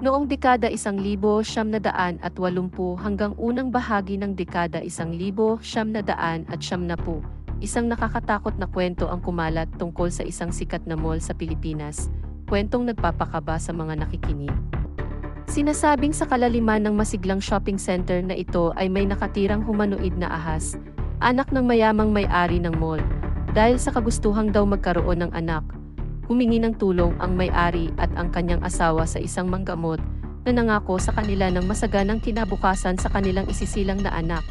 Noong dekada 1980 hanggang unang bahagi ng dekada 1970, isang nakakatakot na kwento ang kumalat tungkol sa isang sikat na mall sa Pilipinas, kwentong nagpapakaba sa mga nakikinig. Sinasabing sa kalaliman ng masiglang shopping center na ito ay may nakatirang humanoid na ahas, anak ng mayamang may-ari ng mall. Dahil sa kagustuhang daw magkaroon ng anak, humingi ng tulong ang may-ari at ang kanyang asawa sa isang manggamot na nangako sa kanila ng masaganang kinabukasan sa kanilang isisilang na anak.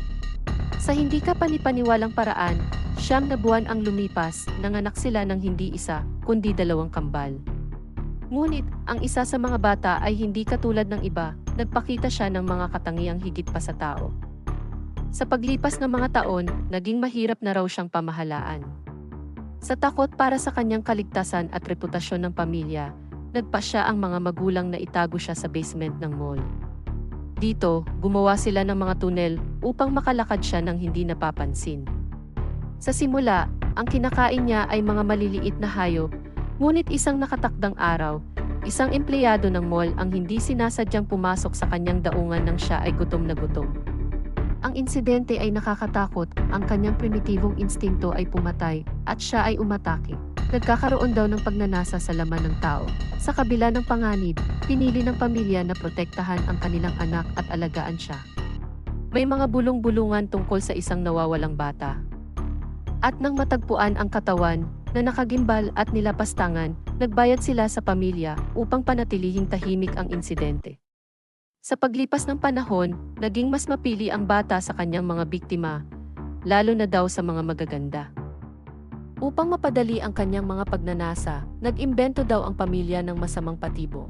Sa hindi ka panipaniwalang paraan, 9 na buwan ang lumipas, nanganak sila ng hindi isa, kundi 2 kambal. Ngunit, ang isa sa mga bata ay hindi katulad ng iba, nagpakita siya ng mga katangiang higit pa sa tao. Sa paglipas ng mga taon, naging mahirap na raw siyang pamahalaan. Sa takot para sa kanyang kaligtasan at reputasyon ng pamilya, nagpasya ang mga magulang na itago siya sa basement ng mall. Dito, gumawa sila ng mga tunel upang makalakad siya ng hindi napapansin. Sa simula, ang kinakain niya ay mga maliliit na hayop, ngunit isang nakatakdang araw, isang empleyado ng mall ang hindi sinasadyang pumasok sa kanyang daungan nang siya ay gutom na gutom. Ang insidente ay nakakatakot, ang kanyang primitibong instinto ay pumatay, at siya ay umatake. Nagkakaroon daw ng pagnanasa sa laman ng tao. Sa kabila ng panganib, pinili ng pamilya na protektahan ang kanilang anak at alagaan siya. May mga bulong-bulungan tungkol sa isang nawawalang bata. At nang matagpuan ang katawan, na nakagimbal at nilapastangan, nagbayad sila sa pamilya upang panatilihing tahimik ang insidente. Sa paglipas ng panahon, naging mas mapili ang bata sa kanyang mga biktima, lalo na daw sa mga magaganda. Upang mapadali ang kanyang mga pagnanasa, nag-imbento daw ang pamilya ng masamang patibong.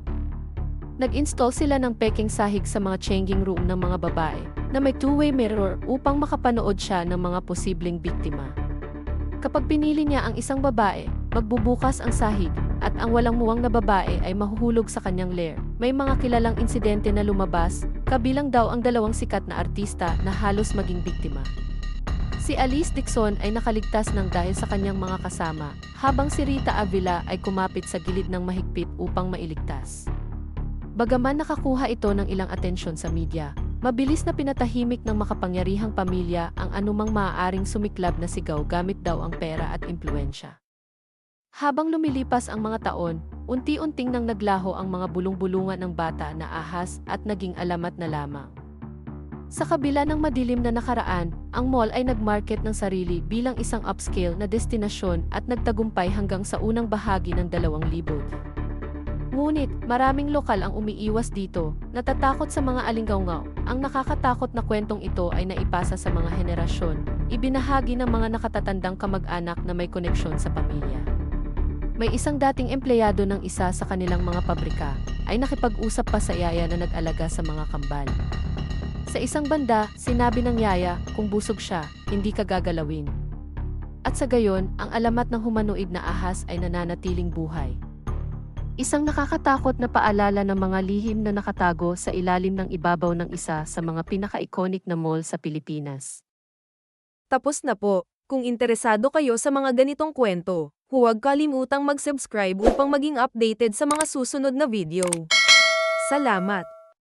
Nag-install sila ng peking sahig sa mga changing room ng mga babae, na may two-way mirror upang makapanood siya ng mga posibleng biktima. Kapag pinili niya ang isang babae, magbubukas ang sahig, at ang walang muwang na babae ay mahuhulog sa kanyang lair. May mga kilalang insidente na lumabas, kabilang daw ang 2 sikat na artista na halos maging biktima. Si Alice Dixon ay nakaligtas ng dahil sa kanyang mga kasama, habang si Rita Avila ay kumapit sa gilid ng mahigpit upang mailigtas. Bagaman nakakuha ito ng ilang atensyon sa media, mabilis na pinatahimik ng makapangyarihang pamilya ang anumang maaaring sumiklab na sigaw gamit daw ang pera at impluensya. Habang lumilipas ang mga taon, unti-unting nang naglaho ang mga bulong-bulungan ng bata na ahas at naging alamat na lamang. Sa kabila ng madilim na nakaraan, ang mall ay nagmarket ng sarili bilang isang upscale na destinasyon at nagtagumpay hanggang sa unang bahagi ng 2000. Ngunit, maraming lokal ang umiiwas dito, natatakot sa mga alinggaw-ngaw. Ang nakakatakot na kwentong ito ay naipasa sa mga henerasyon, ibinahagi ng mga nakatatandang kamag-anak na may koneksyon sa pamilya. May isang dating empleyado ng isa sa kanilang mga pabrika, ay nakipag-usap pa sa yaya na nag-alaga sa mga kambal. Sa isang banda, sinabi ng yaya, kung busog siya, hindi ka gagalawin. At sa gayon, ang alamat ng humanoid na ahas ay nananatiling buhay. Isang nakakatakot na paalala ng mga lihim na nakatago sa ilalim ng ibabaw ng isa sa mga pinaka-iconic na mall sa Pilipinas. Tapos na po. Kung interesado kayo sa mga ganitong kwento, huwag kalimutang mag-subscribe upang maging updated sa mga susunod na video. Salamat!